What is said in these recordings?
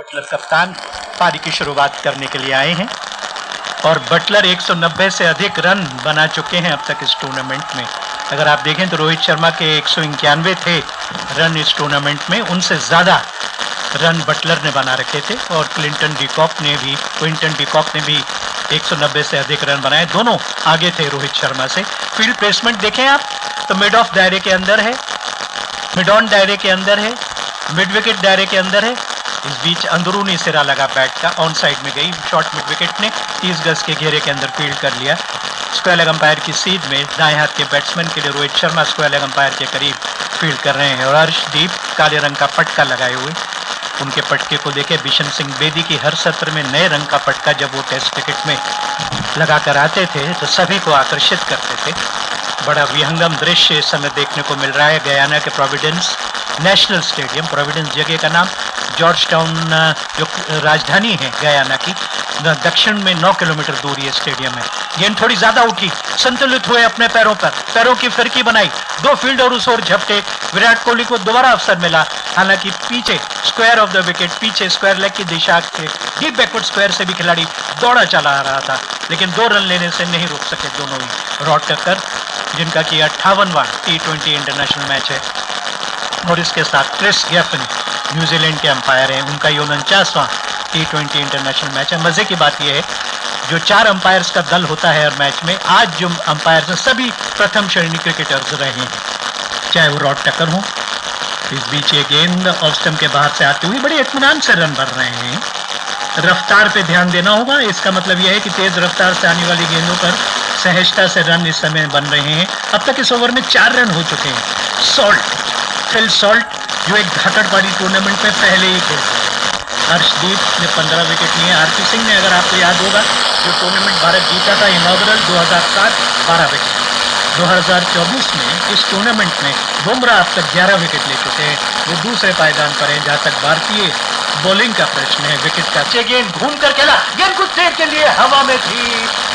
Buttler कप्तान पारी की शुरुआत करने के लिए आए हैं और बटलर 190 से अधिक रन बना चुके हैं अब तक इस टूर्नामेंट में। अगर आप देखें तो रोहित शर्मा के 191 थे रन इस टूर्नामेंट में, उनसे ज़्यादा रन बटलर ने बना रखे थे और क्विंटन डिकॉक ने भी 190 से अधिक रन बनाए। दोनों आगे थे रोहित शर्मा से। फील्ड प्लेसमेंट देखें आप तो मिड ऑफ दायरे के अंदर है, मिड ऑन दायरे के अंदर है, मिड विकेट दायरे के अंदर है। इस बीच अंदरूनी सिरा लगा बैट का, ऑन साइड में गई शॉर्ट मिड विकेट ने 30 गज के घेरे के अंदर फील्ड कर लिया। स्क्वायर लेग अंपायर की सीध में दाएं हाथ के बैट्समैन के लिए Rohit Sharma square leg umpire के करीब फील्ड कर रहे हैं और हर्षदीप काले रंग का पटका लगाए हुए। उनके पटके को देखे बिशन सिंह बेदी की हर सत्र में नए रंग का पटका जब वो टेस्ट क्रिकेट में लगा कर आते थे तो सभी को आकर्षित करते थे। बड़ा विहंगम दृश्य इस समय देखने को मिल रहा है गयाना के प्रोविडेंस नेशनल स्टेडियम। प्रोविडेंस जगह का नाम जॉर्ज टाउन जो राजधानी है गयाना की, दक्षिण में 9 किलोमीटर दूर ये स्टेडियम है। गेंद थोड़ी ज्यादा उठी, संतुलित हुए अपने पैरों पर, पैरों की फिरकी बनाई, 2 फील्डर उस ओर झपटे। विराट कोहली को दोबारा अवसर मिला, हालांकि पीछे स्क्वायर ऑफ द विकेट, पीछे स्क्वायर लेग की दिशा के डीप बैकवर्ड स्क्वायर से भी खिलाड़ी दौड़ा चला आ रहा था, लेकिन 2 रन लेने से नहीं रुक सके दोनों ही। रॉड टक्कर जिनका कि 58वां T20 इंटरनेशनल मैच है और इसके साथ क्रिस गेफन न्यूजीलैंड के अंपायर हैं, उनका ये 49वां T20 इंटरनेशनल मैच है। मजे की बात यह है जो 4 अंपायर्स का दल होता है हर मैच में, आज जो अंपायर्स हैं सभी प्रथम श्रेणी क्रिकेटर्स रहे हैं, चाहे वो रॉड टक्कर हो। इस बीच ये गेंद ऑफ स्टंप के बाहर से आते हुए बड़े इत्मीनान से रन बन रहे हैं। रफ्तार पे ध्यान देना होगा, इसका मतलब यह है कि तेज रफ्तार से आने वाली गेंदों पर सहजता से रन इस समय बन रहे हैं। अब तक इस ओवर में 4 रन हो चुके हैं। फिल सॉल्ट जो एक धाकड़बाजी टूर्नामेंट में पहले ही खेलते हैं। हर्षदीप ने 15 विकेट लिए। आरपी सिंह ने, अगर आपको याद होगा, जो टूर्नामेंट भारत जीता था इनॉग्रल 2007, 12 विकेट। 2024 में इस टूर्नामेंट में बुमराह अब तक 11 विकेट ले चुके हैं, वो दूसरे पायदान पर हैं। जहां तक भारतीय बॉलिंग का प्रश्न है, विकेट का गेंद घूम कर खेला, गेंद कुछ देर के लिए हवा में थी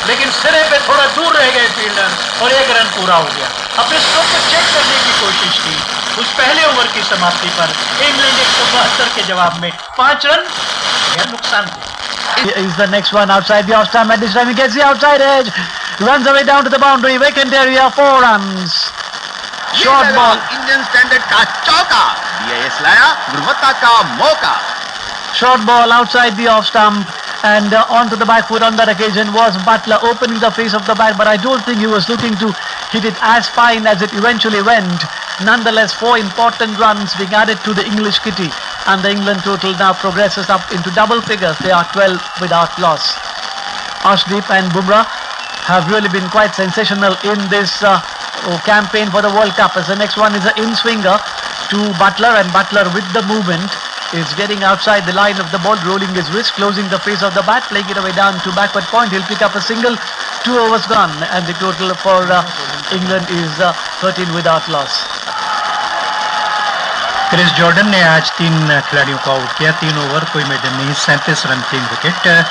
लेकिन सिरे पे थोड़ा दूर रह गए फील्डर और 1 रन पूरा हो गया। अपने स्ट्रोक को चेक करने की कोशिश की। उस पहले ओवर की समाप्ति पर इंग्लैंड 172 के जवाब में 5 रन, यह नुकसान थे। Is the next one outside the off stump at this time he gets the outside edge, runs away down to the boundary, vacant area, 4 runs. Short ball, Indian standard का चौका, BIS लाया गुणवत्ता का मौका। short ball outside the off stump and onto the back foot on that occasion was Butler, opening the face of the bat, but I don't think he was looking to hit it as fine as it eventually went. Nonetheless, 4 important runs being added to the English kitty and the England total now progresses up into double figures. They are 12 without loss. Arshdeep and Bumrah have really been quite sensational in this campaign for the World Cup, as the next one is an in-swinger to Butler, and Butler with the movement is getting outside the line of the ball, rolling his wrist, closing the face of the bat, playing it away down to backward point. He'll pick up a single, 2 overs gone, and the total for England is 13 without loss. Chris Jordan ने आज 3 खिलाड़ियों को out किया, 3 over, कोई maiden नहीं, 37 run, 3 wicket.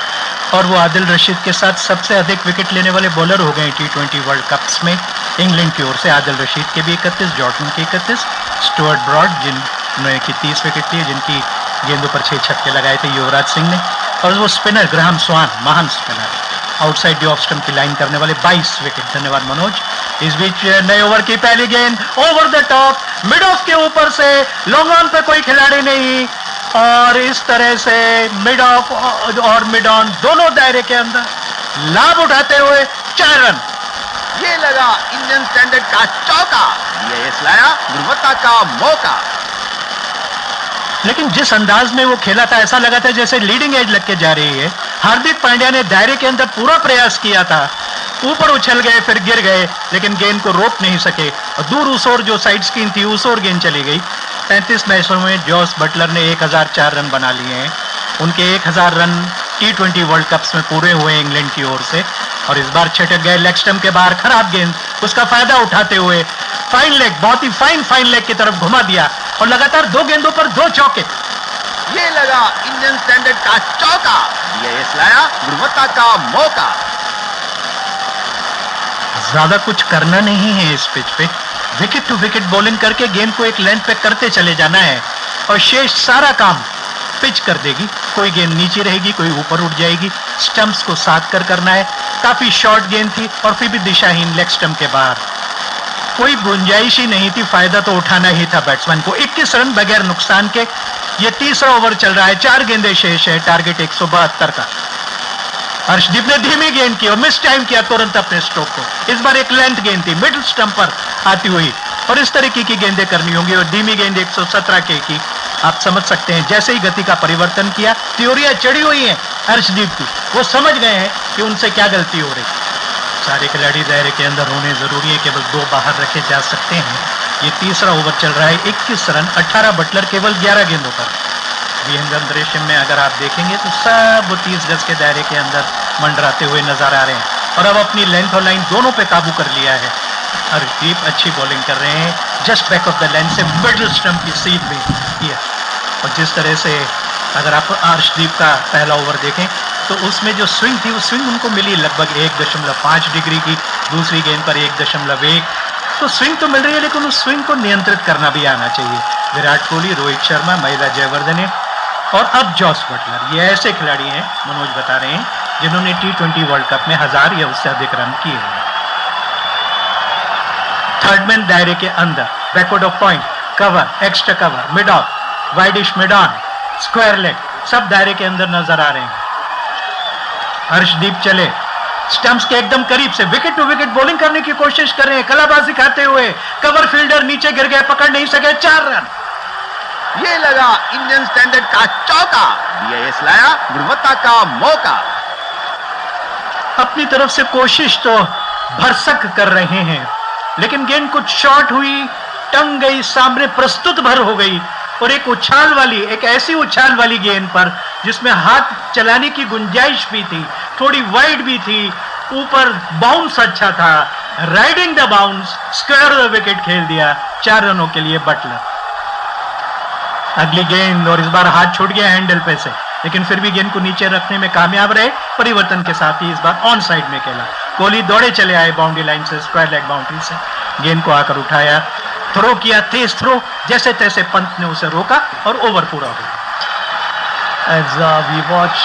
और वो आदिल रशीद के साथ सबसे अधिक विकेट लेने वाले बॉलर हो गए T20 वर्ल्ड कप्स में इंग्लैंड की ओर से। आदिल रशीद के भी 31, जॉर्डन के 31, स्टुअर्ट ब्रॉड जिन्होंने की 30 विकेट लिए, जिनकी गेंदों पर 6 छक्के लगाए थे युवराज सिंह ने, और वो स्पिनर ग्राहम स्वान, महान spinner, outside the off stump की लाइन करने वाले 22 विकेट। धन्यवाद मनोज। इस बीच नए ओवर की पहली गेंद over the top, mid of के ऊपर से, लॉन्ग ऑन पे कोई खिलाड़ी नहीं, और इस तरह से मिड ऑफ और मिड ऑन दोनों दायरे के अंदर लाभ उठाते हुए 4 रन। ये लगा इंडियन स्टैंडर्ड का चौका, बीआईएस लाया गुणवत्ता का मौका। लेकिन जिस अंदाज में वो खेला था ऐसा लगा था जैसे लीडिंग एज लग के जा रही है। हार्दिक पांड्या ने दायरे के अंदर पूरा प्रयास किया था, ऊपर उछल गए, फिर गिर गए, लेकिन गेंद को रोक नहीं सके और दूर उस ओर जो साइड स्क्रीन थी उस ओर गेंद चली गई। 35 मैचों में जॉस बटलर ने 1004 रन बना लिए हैं। उनके 1000 रन T20 वर्ल्ड कप्स में पूरे हुए इंग्लैंड की ओर से, और इस बार छटक गए लेग स्टंप के बाहर, खराब गेंद, उसका फायदा उठाते हुए फाइन लेग, बहुत ही फाइन लेग की तरफ घुमा दिया और लगातार 2 गेंदों पर 2 चौके। ये लगा इंडियन स्टैंडर्ड का चौका, बीआईएस लाया गुणवत्ता का मौका। ज्यादा कुछ करना नहीं है इस पिच पे, विकेट टू विकेट बॉलिंग करके गेंद को एक लेंथ पे करते चले जाना है और शेष सारा काम पिच कर देगी, कोई गेंद नीचे रहेगी, कोई ऊपर उठ जाएगी। स्टंप्स को साथ कर करना है। काफी शॉर्ट गेंद थी और फिर भी दिशाहीन, लेग स्टंप के बाहर, कोई गुंजाइश ही नहीं थी, फायदा तो उठाना ही था बैट्समैन को। 21 रन बगैर नुकसान के। ये तीसरा ओवर चल रहा है, 4 गेंदें शेष है, टारगेट 172 का। हर्षदीप ने धीमी गेंद की और मिस टाइम किया तुरंत अपने स्ट्रोक को। इस बार एक लेंथ गेंद थी, मिडिल स्टंप पर आती हुई, और इस तरीके की गेंदें करनी होंगी। और धीमी गेंद 117 के की, आप समझ सकते हैं। जैसे ही गति का परिवर्तन किया, त्योरियां चढ़ी हुई हैं हर्षदीप की, वो समझ गए हैं कि उनसे क्या गलती हो रही। सारे खिलाड़ी दायरे के अंदर होने जरूरी है, केवल 2 बाहर रखे जा सकते हैं। ये तीसरा ओवर चल रहा है, 21 रन, 18 बटलर, केवल 11 गेंदों पर। विहंगम दृश्य में अगर आप देखेंगे तो सब 30 गज के दायरे के अंदर मंडराते हुए नजर आ रहे हैं, और अब अपनी लेंथ और लाइन दोनों पे काबू कर लिया है। हर्षदीप अच्छी बॉलिंग कर रहे हैं, just back of the length से मिडिल स्टंप की सीध में किया। और जिस तरह से अगर आप हर्षदीप का पहला ओवर देखें तो उसमें जो स्विंग थी, वो स्विंग उनको मिली लगभग 1.5 डिग्री की, दूसरी गेंद पर 1.1। तो स्विंग तो मिल रही है, लेकिन उस स्विंग को नियंत्रित करना भी आना चाहिए। विराट कोहली, रोहित शर्मा, महिला जयवर्धने और अब जॉस बटलर, ये ऐसे खिलाड़ी हैं, मनोज बता रहे हैं, जिन्होंने T20 वर्ल्ड कप में 1000 या उससे अधिक रन किए हैं। थर्डमैन दायरे के अंदर, backward of point, cover, extra cover, mid of, widish mid on, square leg, सब दायरे के अंदर नजर आ रहे हैं। हर्षदीप चले स्टंप्स के एकदम करीब से, विकेट टू विकेट बॉलिंग करने की कोशिश कर रहे हैं, कलाबाजी खाते हुए। कवर फील्डर नीचे गिर गए, पकड़ नहीं सके, 4 रन। ये लगा इंडियन स्टैंडर्ड का चौका, BIS लाया गुणवत्ता का मौका। अपनी तरफ से कोशिश तो भरसक कर रहे हैं, लेकिन गेंद कुछ शॉर्ट हुई, टंग गई, सामने प्रस्तुत भर हो गई, और एक उछाल वाली, एक ऐसी उछाल वाली गेंद पर जिसमें हाथ चलाने की गुंजाइश भी थी, थोड़ी वाइड भी थी, ऊपर बाउंस अच्छा था, riding the bounce, square the wicket खेल दिया। 4 रनों के लिए बटलर। अगली गेंद, और इस बार हाथ छूट गया हैंडल पे से, लेकिन फिर भी गेंद को नीचे रखने में कामयाब रहे। परिवर्तन के साथ ही इस बार ऑन साइड में खेला। कोहली दौड़े चले आए बाउंड्री लाइन से, स्क्वायर लेग बाउंड्री से, गेंद को आकर उठाया, थ्रो किया, तेज थ्रो, जैसे तैसे पंत ने उसे रोका और ओवर पूरा हो गया। As we watch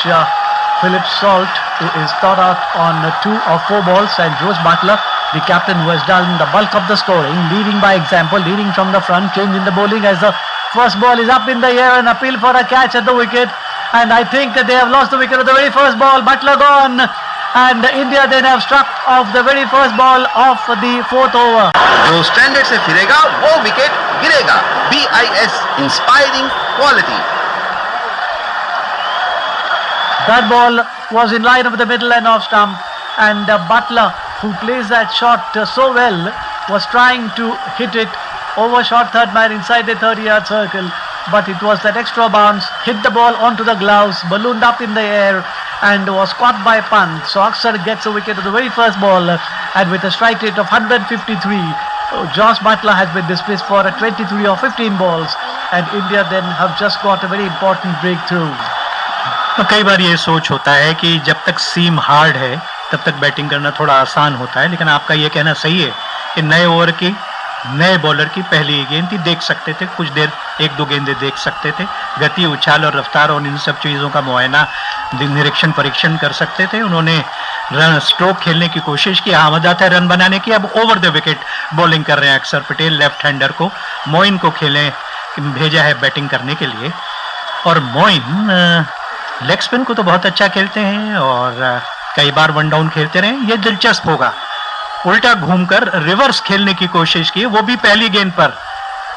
Philip Salt, who is thought out on 2 or 4 balls, and Josh Butler, the captain who has done the bulk of the scoring, leading by example, leading from the front, change in the bowling as the first ball is up in the air, an appeal for a catch at the wicket, and I think they have lost the wicket at the very first ball. Butler gone, and India then have struck off the very first ball of the 4th over. जो standard से फिरेगा वो wicket गिरेगा। BIS inspiring quality. That ball was in line of the middle and off stump, and Butler, who plays that shot so well, was trying to hit it over short third man inside the 30-yard circle, but it was that extra bounce, hit the ball onto the gloves, ballooned up in the air, and was caught by Pant. So Aksar gets a wicket at the very first ball, and with a strike rate of 153, Josh Butler has been dismissed for a 23 or 15 balls, and India then have just got a very important breakthrough. तो कई बार ये सोच होता है कि जब तक सीम hard है तब तक बैटिंग करना थोड़ा आसान होता है, लेकिन आपका ये कहना सही है कि नए ओवर की, नए बॉलर की पहली गेंद थी, देख सकते थे, कुछ देर 1-2 गेंदें देख सकते थे, गति, उछाल और रफ्तार और इन सब चीज़ों का मुआयना, निरीक्षण, परीक्षण कर सकते थे। उन्होंने रन स्ट्रोक खेलने की कोशिश की, आमद आता है रन बनाने की। अब ओवर द विकेट बॉलिंग कर रहे हैं अक्षर पटेल, लेफ्ट हैंडर को, मोइन को भेजा है बैटिंग करने के लिए। और मोइन लेग स्पिन को तो बहुत अच्छा खेलते हैं और कई बार 1 डाउन खेलते रहे। ये दिलचस्प होगा। उल्टा घूमकर रिवर्स खेलने की कोशिश की, वो भी पहली गेंद पर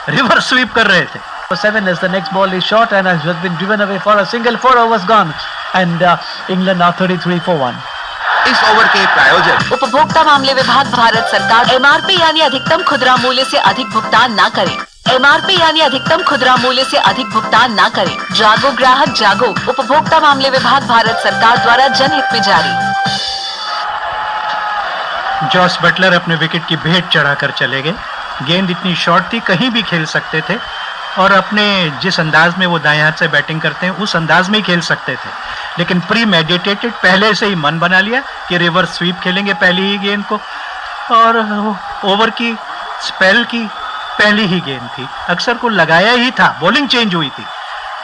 रिवर्स स्वीप कर रहे थे। 7 as the next ball is short and has just been driven away for a single. 4 overs gone, and England are 33 for 1. इस ओवर के प्रायोजक उपभोक्ता मामले विभाग, भारत सरकार। MRP यानी अधिकतम खुदरा मूल्य से अधिक भुगतान ना करें। MRP यानी अधिकतम खुदरा मूल्य से अधिक भुगतान ना करें। जागो ग्राहक जागो। उपभोक्ता मामले विभाग, भारत सरकार द्वारा जनहित में जारी। जॉस बटलर अपने विकेट की भेंट चढ़ाकर चले गए। गेंद इतनी शॉर्ट थी, कहीं भी खेल सकते थे, और अपने जिस अंदाज में वो दाएं हाथ से बैटिंग करते हैं उस अंदाज में ही खेल सकते थे, लेकिन प्री मेडिटेटेड, पहले से ही मन बना लिया कि रिवर्स स्वीप खेलेंगे पहली ही गेंद को। और ओवर की स्पेल की पहली ही गेंद थी, अक्सर को लगाया ही था, बॉलिंग चेंज हुई थी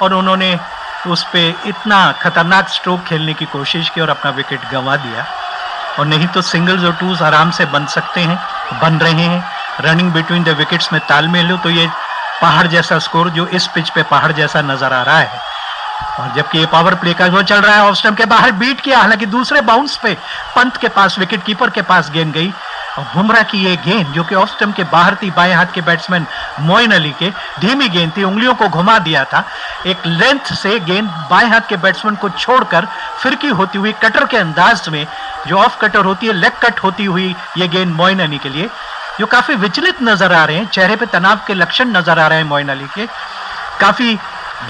और उन्होंने उस पे इतना खतरनाक स्ट्रोक खेलने की कोशिश की और अपना विकेट गंवा दिया। और नहीं तो सिंगल्स और टूज आराम से बन सकते हैं, बन रहे हैं। रनिंग बिटवीन द विकेट्स में तालमेल हो तो ये पहाड़ जैसा स्कोर जो इस पिच पे पहाड़ जैसा नजर आ रहा है। और जबकि ये पावर प्ले का वो चल रहा है, ऑफ स्टंप के बाहर बीट किया, हालांकि दूसरे बाउंस पे पंत के पास, विकेट कीपर के पास गेंद गई। और बुमराह की ये गेंद जो कि ऑफ स्टंप के बाहर थी, बाएं हाथ के बैट्समैन मोइन अली के, धीमी गेंद थी, उंगलियों को घुमा दिया था। एक लेंथ से गेंद बाएं हाथ के बैट्समैन को छोड़कर फिरकी होती हुई कटर के अंदाज में, जो ऑफ कटर होती है, लेग कट होती हुई ये गेंद मोइन अली के लिए, जो काफी विचलित नजर आ रहे हैं, चेहरे पे तनाव के लक्षण नजर आ रहे हैं मोइन अली के। काफी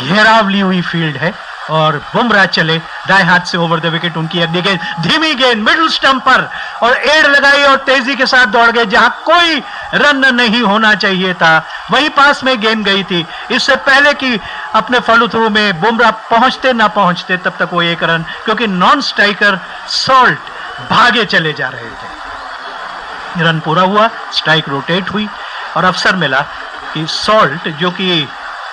घेराव ली हुई फील्ड है और बुमराह चले दाएं हाथ से ओवर द विकेट। उनकी अगली गेंद धीमी गेंद मिडिल स्टंप पर और एड़ लगाई और तेजी के साथ दौड़ गए, जहां कोई रन नहीं होना चाहिए था वहीं पास में गेंद गई थी। इससे पहले कि अपने फॉलो थ्रू में बुमराह पहुंचते ना पहुंचते तब तक वो एक रन, क्योंकि नॉन स्ट्राइकर सॉल्ट भागे चले जा रहे थे। रन पूरा हुआ, स्ट्राइक रोटेट हुई और अवसर मिला कि सॉल्ट, जो कि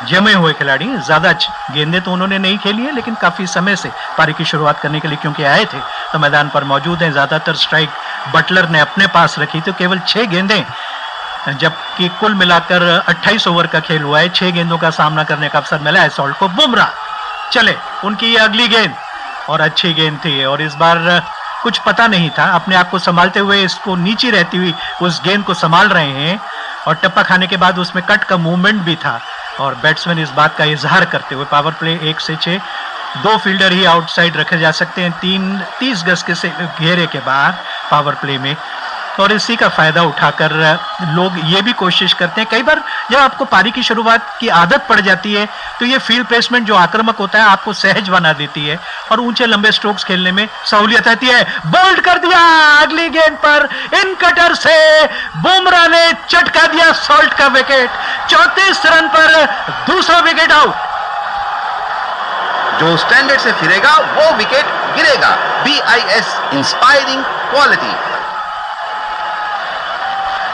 जमे हुए खिलाड़ी, ज्यादा गेंदें तो उन्होंने नहीं खेली है, लेकिन काफी समय से पारी की शुरुआत करने के लिए क्योंकि आए थे तो मैदान पर मौजूद हैं। ज्यादातर स्ट्राइक बटलर ने अपने पास रखी, तो केवल 6 गेंदें, जबकि कुल मिलाकर 28 ओवर का खेल हुआ है, 6 गेंदों का सामना करने का अवसर मिला है सॉल्ट को। बुमराह चले, उनकी ये अगली गेंद और अच्छी गेंद थी और इस बार कुछ पता नहीं था, अपने आप को संभालते हुए, इसको नीचे रहती हुई उस गेंद को संभाल रहे हैं और टप्पा खाने के बाद उसमें कट का मूवमेंट भी था और बैट्समैन इस बात का इजहार करते हुए, पावर प्ले 1 से 6, 2 फील्डर ही आउटसाइड रखे जा सकते हैं 30 गज के घेरे के बाहर पावर प्ले में। और इसी का फायदा उठाकर लोग ये भी कोशिश करते हैं, कई बार जब आपको पारी की शुरुआत की आदत पड़ जाती है तो ये फील्ड प्लेसमेंट जो आक्रामक होता है आपको सहज बना देती है और ऊंचे लंबे स्ट्रोक्स खेलने में सहूलियत आती है। बोल्ड कर दिया अगली गेंद पर, इन कटर से बुमराह ने चटका दिया सॉल्ट का विकेट। 34 रन पर दूसरा विकेट आउट। जो स्टैंडर्ड से फिरेगा वो विकेट गिरेगा। BIS inspiring quality.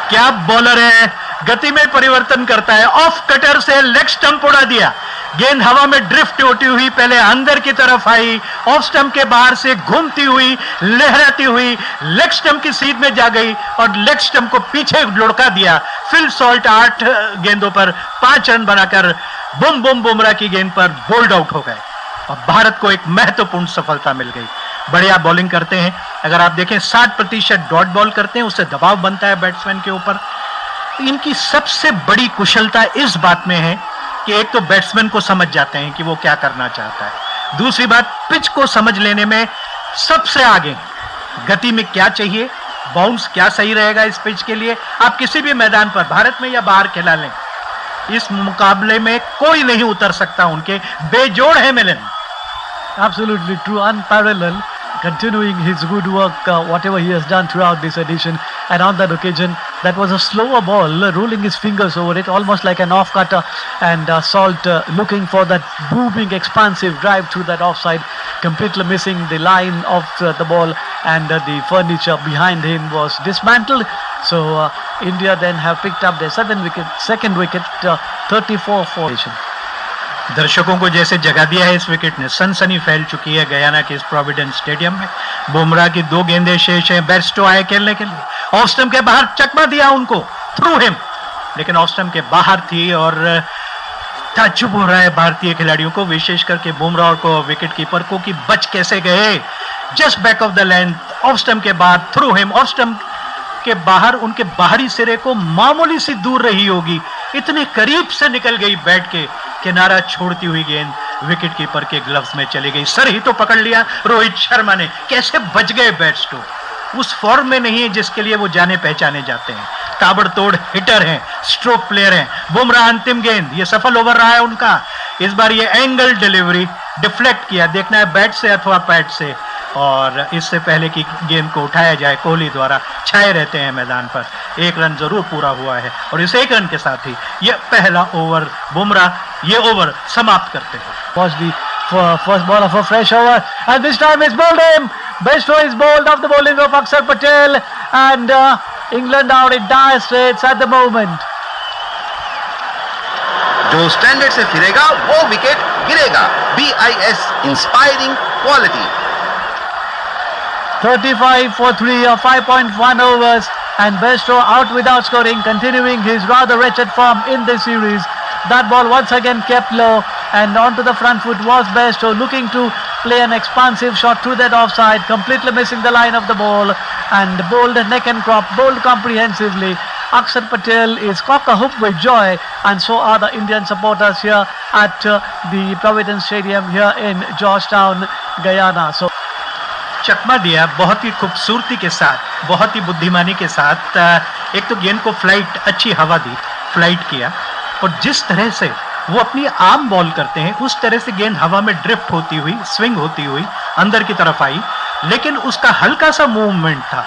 क्या बॉलर है, गति में परिवर्तन करता है। ऑफ कटर से लेग स्टंप उड़ा दिया, गेंद हवा में ड्रिफ्ट होती हुई पहले अंदर की तरफ आई, ऑफ स्टंप के बाहर से घूमती हुई, लहराती हुई लेग स्टंप की सीध में जा गई और लेग स्टंप को पीछे लुढ़का दिया। फिल सॉल्ट 8 गेंदों पर 5 रन बनाकर बुमराह की गेंद पर बोल्ड आउट हो गए और भारत को एक महत्वपूर्ण सफलता मिल गई। बढ़िया बॉलिंग करते हैं, अगर आप देखें 60% डॉट बॉल करते हैं, उससे दबाव बनता है बैट्समैन के ऊपर। इनकी सबसे बड़ी कुशलता इस बात में है कि एक तो बैट्समैन को समझ जाते हैं कि वो क्या करना चाहता है, दूसरी बात पिच को समझ लेने में सबसे आगे, गति में क्या चाहिए, बाउंस क्या सही रहेगा इस पिच के लिए। आप किसी भी मैदान पर भारत में या बाहर खिला लें, इस मुकाबले में कोई नहीं उतर सकता उनके, बेजोड़ है मिलन। Absolutely true, unparalleled, continuing his good work, whatever he has done throughout this edition. And on that occasion, that was a slower ball, rolling his fingers over it, almost like an off-cutter, and Salt looking for that booming, expansive drive through that offside, completely missing the line of the ball, and the furniture behind him was dismantled. So India then have picked up their second wicket, 34 for nation. दर्शकों को जैसे जगा दिया है इस wicket ने, सनसनी फैल चुकी है गयाना के इस प्रोविडेंस स्टेडियम में। बुमराह की 2 गेंदें शेष हैं, बेस्टो आए खेलने के लिए, ऑफ स्टंप के बाहर चकमा दिया उनको थ्रू हिम, लेकिन ऑफ स्टंप के बाहर थी और ताज्जुब हो रहा है भारतीय खिलाड़ियों को, विशेष करके बुमराह को, विकेट कीपर को, कि बच कैसे गए। Just back of the length, off stump के बाद थ्रू हिम, ऑफ स्टंप के बाहर उनके बाहरी सिरे को मामूली सी दूर रही होगी, इतने करीब से निकल गई बैट के किनारा छोड़ती हुई गेंद विकेट कीपर के ग्लव्स में चली गई। सर ही तो पकड़ लिया रोहित शर्मा ने, कैसे बच गए बैट्समैन, उस फॉर्म में नहीं है जिसके लिए वो जाने पहचाने जाते हैं। ताबड़तोड़ हिटर हैं, स्ट्रोक प्लेयर हैं। बुमराह अंतिम गेंद, ये सफल ओवर रहा है उनका। इस बार ये एंगल डिलीवरी डिफ्लेक्ट किया, देखना है बैट से अथवा पैड से, और इससे पहले कि गेंद को उठाया जाए कोहली द्वारा छाए रहते हैं मैदान पर। 1 रन जरूर पूरा हुआ है और इस 1 रन के साथ ही ये पहला ओवर बुमराह ये ओवर समाप्त करते हैं। Was the first ball of a fresh over, and this time it's bowled him. Besto is bowled off the bowling of Akshar Patel, and England out in dire straits at the moment. जो standard से फिरेगा वो wicket गिरेगा। BIS inspiring quality. 35 for 3 or 5.1 overs, and Bairstow out without scoring, continuing his rather wretched form in this series. That ball once again kept low, and onto the front foot was Bairstow, looking to play an expansive shot through that offside, completely missing the line of the ball, and bowled neck and crop, bowled comprehensively. Akshar Patel is cock-a-hoop with joy, and so are the Indian supporters here at the Providence Stadium here in Georgetown, Guyana. So चकमा दिया बहुत ही खूबसूरती के साथ, बहुत ही बुद्धिमानी के साथ। एक तो गेंद को फ्लाइट, अच्छी हवा दी, फ्लाइट किया, और जिस तरह से वो अपनी आर्म बॉल करते हैं उस तरह से गेंद हवा में ड्रिफ्ट होती हुई, स्विंग होती हुई अंदर की तरफ आई, लेकिन उसका हल्का सा मूवमेंट था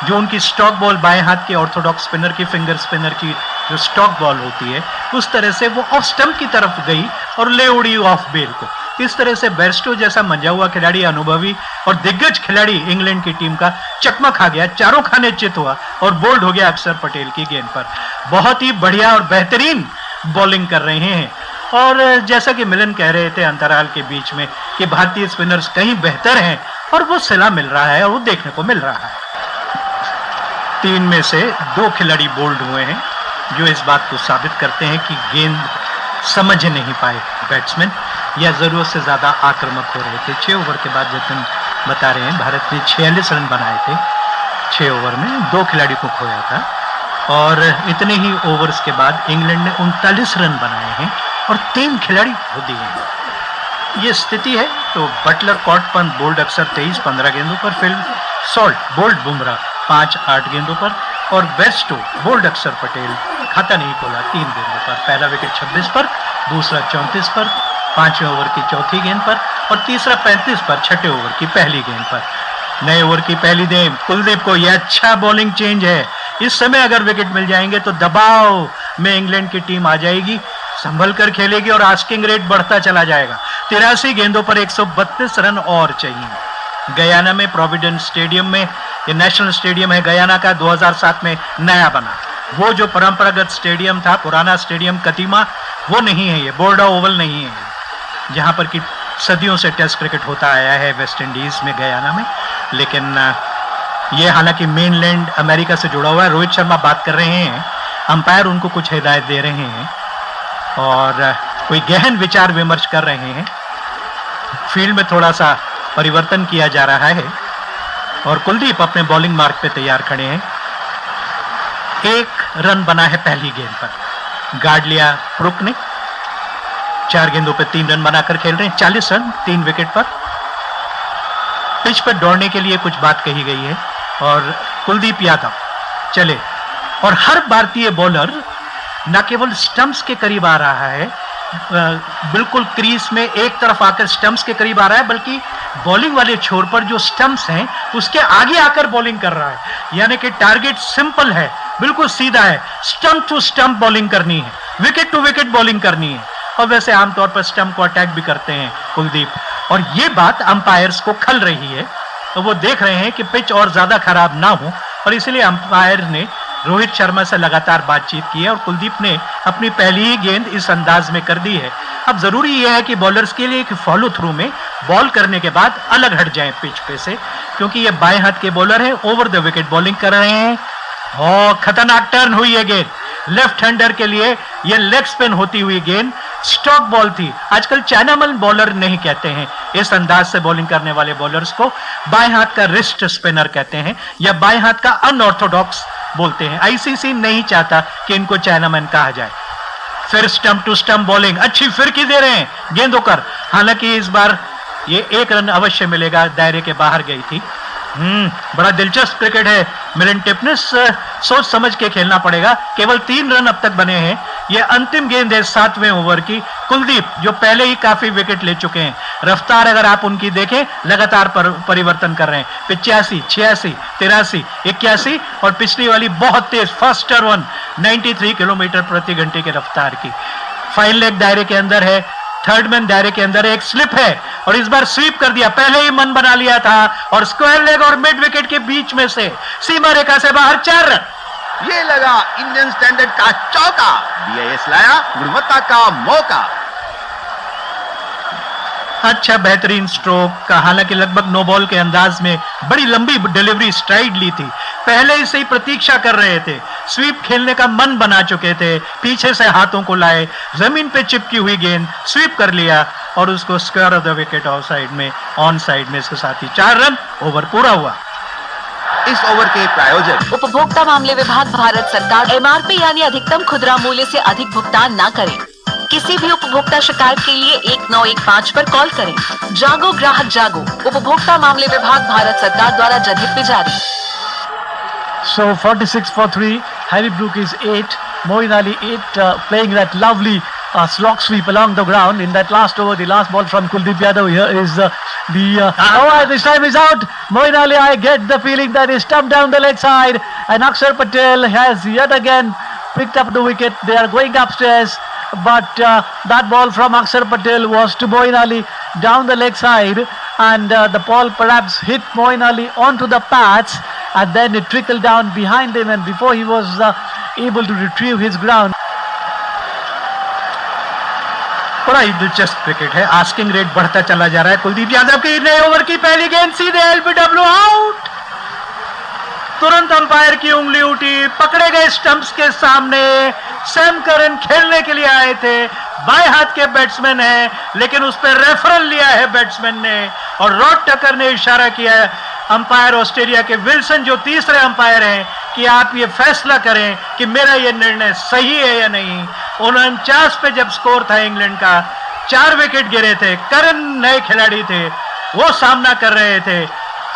जो उनकी स्टॉक बॉल, बाएं हाथ के ऑर्थोडॉक्स स्पिनर की, फिंगर स्पिनर की जो स्टॉक बॉल होती है, उस तरह से वो ऑफ स्टंप की तरफ गई और ले उड़ी ऑफ बेल को। इस तरह से बेयरस्टो जैसा मंजा हुआ खिलाड़ी, अनुभवी और दिग्गज खिलाड़ी इंग्लैंड की टीम का चकमा खा गया, चारों खाने चित हुआ और बोल्ड हो गया अक्षर पटेल की गेंद पर। बहुत ही बढ़िया और बेहतरीन बॉलिंग कर रहे हैं, और जैसा कि मिलन कह रहे थे अंतराल के बीच में कि भारतीय स्पिनर्स कहीं बेहतर हैं, और वो सिला मिल रहा है और वो देखने को मिल रहा है। 3 में से 2 खिलाड़ी बोल्ड हुए हैं, जो इस बात को साबित करते हैं कि गेंद समझ नहीं पाए बैट्समैन, या जरूरत से ज्यादा आक्रामक हो रहे थे। 6 ओवर के बाद जतन बता रहे हैं भारत ने 46 रन बनाए थे 6 ओवर में, 2 खिलाड़ी को खोया था, और इतने ही ओवर्स के बाद इंग्लैंड ने 39 रन बनाए हैं और 3 खिलाड़ी खो दिए हैं। ये स्थिति है तो बटलर, कॉट, पंत बोल्ड अक्सर 23-15 गेंदों पर, फिल सॉल्ट बोल्ड बुमराह 5-8 गेंदों पर, और बेयरस्टो बोल्ड अक्षर पटेल खाता नहीं खोला 3 गेंदों पर। पहला विकेट 26 पर, दूसरा 34 पर, 5वें ओवर की चौथी गेंद पर, और तीसरा 35 पर 6ठे ओवर की पहली गेंद पर। नए ओवर की पहली गेंद कुलदीप को, यह अच्छा बॉलिंग चेंज है। इस समय अगर विकेट मिल जाएंगे तो दबाव में इंग्लैंड की टीम आ जाएगी, संभल कर खेलेगी और आस्किंग रेट बढ़ता चला जाएगा। 83 गेंदों पर 132 रन और चाहिए। गयाना में प्रोविडेंस स्टेडियम में, ये नेशनल स्टेडियम है गयाना का, 2007 में नया बना। वो जो परंपरागत स्टेडियम था, पुराना स्टेडियम कदीमा, वो नहीं है, ये बोर्डा ओवल नहीं है, जहां पर कि सदियों से टेस्ट क्रिकेट होता आया है वेस्ट इंडीज में, गयाना में। लेकिन ये हालांकि मेनलैंड अमेरिका से जुड़ा हुआ है। रोहित शर्मा बात कर रहे हैं, अंपायर उनको कुछ हिदायत दे रहे हैं और कोई गहन विचार विमर्श कर रहे हैं। फील्ड में थोड़ा सा परिवर्तन किया जा रहा है और कुलदीप अपने बॉलिंग मार्क पे तैयार खड़े हैं। 1 रन बना है पहली गेंद पर, गार्ड लिया ब्रुक ने, 4 गेंदों पे 3 रन बनाकर खेल रहे हैं, 40 रन 3 विकेट पर। पिच पर दौड़ने के लिए कुछ बात कही गई है और कुलदीप यादव चले, और हर भारतीय बॉलर न केवल स्टंप्स के करीब आ रहा है, बिल्कुल क्रीज में एक तरफ आकर स्टंप्स के करीब आ रहा है, बल्कि बॉलिंग वाले छोर पर जो स्टंप्स हैं उसके आगे आकर बॉलिंग कर रहा है। यानी कि टारगेट सिंपल है, बिल्कुल सीधा है, स्टंप टू स्टंप बॉलिंग करनी है, विकेट टू विकेट बॉलिंग करनी है। और वैसे आमतौर पर स्टंप को अटैक भी करते हैं कुलदीप, और ये बात अंपायर्स को खल रही है। तो वो देख रहे हैं कि पिच और ज्यादा खराब ना हो, और इसलिए अंपायर ने रोहित शर्मा से लगातार बातचीत की है और कुलदीप ने अपनी पहली ही गेंद इस अंदाज में कर दी है। अब जरूरी यह है कि बॉलर्स के लिए कि फॉलो थ्रू में बॉल करने के बाद अलग हट जाएं पिच पे से, क्योंकि ये बाएं हाथ के बॉलर हैं, ओवर द विकेट बॉलिंग कर रहे हैं। और खतरनाक टर्न हुई है गेंद, लेफ्ट हैंडर के लिए ये लेग स्पिन होती हुई गेंद स्टॉक बॉल थी। आजकल चाइनामैन बॉलर नहीं कहते हैं इस अंदाज से बॉलिंग करने वाले बॉलर्स को, बाएं हाथ का रिस्ट स्पिनर कहते हैं या बाएं हाथ का अनऑर्थोडॉक्स बोलते हैं। आईसीसी नहीं चाहता कि इनको चाइनामैन कहा जाए। फिर स्टंप टू स्टंप बॉलिंग, अच्छी फिरकी दे रहे हैं गेंदों कर। हालांकि इस बार ये 1 रन अवश्य मिलेगा, दायरे के बाहर गई थी। बड़ा दिलचस्प क्रिकेट है। मिलन टिपनिस सोच समझ के खेलना पड़ेगा। केवल 3 रन अब तक बने हैं। यह अंतिम गेंद है 7वें ओवर की। कुलदीप जो पहले ही काफी विकेट ले चुके हैं, रफ्तार अगर आप उनकी देखें लगातार परिवर्तन कर रहे हैं। 85, 86, 83, 81 और पिछली वाली बहुत तेज फास्टर वन 93 किलोमीटर प्रति घंटे की रफ्तार की। फाइन लेग दायरे के अंदर है, थर्ड मैन दायरे के अंदर एक स्लिप है और इस बार स्वीप कर दिया। पहले ही मन बना लिया था और स्क्वायर लेग और मिड विकेट के बीच में से सीमा रेखा से बाहर 4 रन। ये लगा इंडियन स्टैंडर्ड का चौका, बीआईएस लाया गुणवत्ता का मौका। अच्छा बेहतरीन स्ट्रोक का, हालांकि लगभग नो बॉल के अंदाज में बड़ी लंबी डिलीवरी स्ट्राइड ली थी। पहले से ही प्रतीक्षा कर रहे थे, स्वीप खेलने का मन बना चुके थे, पीछे से हाथों को लाए, जमीन पे चिपकी हुई गेंद स्वीप कर लिया और उसको square of the wicket of side में, ऑन साइड में इसके साथ ही 4 रन, ओवर पूरा हुआ। इस ओवर के प्रायोजक उपभोक्ता मामले विभाग, भारत सरकार। MRP यानी अधिकतम खुदरा मूल्य से अधिक भुगतान ना करें। किसी भी उपभोक्ता शिकायत के लिए 1915 पर कॉल करें। जागो ग्राहक जागो, उपभोक्ता मामले विभाग, भारत सरकार द्वारा जनहित में जारी। So 46 for 3, Harry Brook is 8, Moeen Ali 8, playing that lovely slog sweep along the ground in that last over, the last ball from Kuldeep Yadav. Here is this time is out. Moeen Ali, I get the feeling that is stumped down the leg side, and Akshar Patel has yet again picked up the wicket. They are going upstairs, but that ball from Akshar Patel was to Moeen Ali down the leg side, and the ball perhaps hit Moeen Ali onto the pads, and then it trickled down behind him, and before he was able to retrieve his ground. बड़ा ही दिलचस्प cricket है, asking rate बढ़ता चला जा रहा है। कुलदीप यादव की नए ओवर की पहली गेंद सीधे LBW आउट। तुरंत अंपायर की उंगली उठी, पकड़े गए स्टंप्स के सामने। सैम करन खेलने के लिए आए थे, बाएं हाथ के बैट्समैन हैं, लेकिन उस पर रेफरल लिया है बैट्समैन ने, और रॉड टकर ने इशारा किया है, अंपायर ऑस्ट्रेलिया के विल्सन जो तीसरे अंपायर हैं, कि आप ये फैसला करें कि मेरा ये निर्णय सही है या नहीं। 49 पे जब स्कोर था इंग्लैंड का, 4 विकेट गिरे थे, करन नए खिलाड़ी थे, वो सामना कर रहे थे,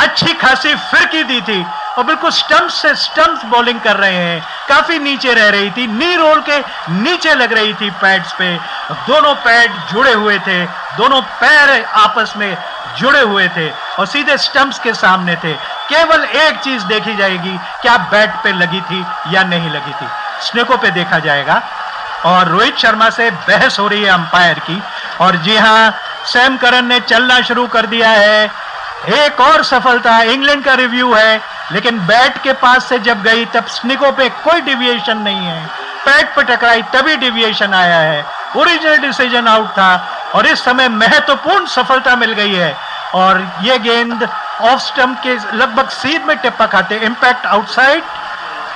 अच्छी खासी फिरकी दी थी और बिल्कुल स्टंप से स्टंप बॉलिंग कर रहे हैं। काफी नीचे रह रही थी, नी रोल के नीचे लग रही थी पैड्स पे, दोनों पैड जुड़े हुए थे, दोनों पैर आपस में जुड़े हुए थे और सीधे स्टंप्स के सामने थे। केवल एक चीज देखी जाएगी, क्या बैट पे लगी थी या नहीं लगी थी, स्नेकों पे देखा जाएगा। और रोहित शर्मा से बहस हो रही है अंपायर की, और जी हां, सैम करन ने चलना शुरू कर दिया है। एक और सफलता, इंग्लैंड का रिव्यू है, लेकिन बैट के पास से जब गई तब स्निकों पे कोई डिविएशन नहीं है, पैड पे टकराई तभी डिविएशन आया है। ओरिजिनल डिसीजन आउट था और इस समय महत्वपूर्ण सफलता मिल गई है, और ये गेंद ऑफ स्टंप के लगभग सीध में टिप्पा खाते, impact outside,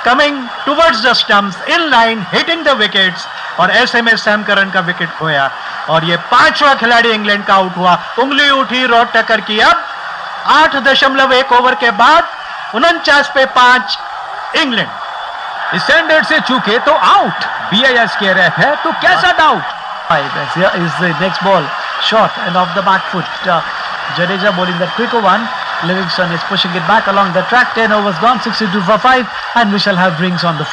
coming towards the stumps, in line, hitting the wickets, और ऐसे में सैम करन का विकेट खोया और ये 5वां खिलाड़ी इंग्लैंड का आउट हुआ। उंगली उठी रॉड टकर की। अब 8.1 ओवर के बाद 49 पे 5 इंग्लैंड। स्टैंडर्ड से चूके तो आउट, BIS के रेफ है तो कैसा doubt. Here is the next ball, short and off the back foot. Jadeja bowling that quicker one. Livingston is pushing it back along the track. 10 overs gone, 62 for 5, and we shall have drinks on the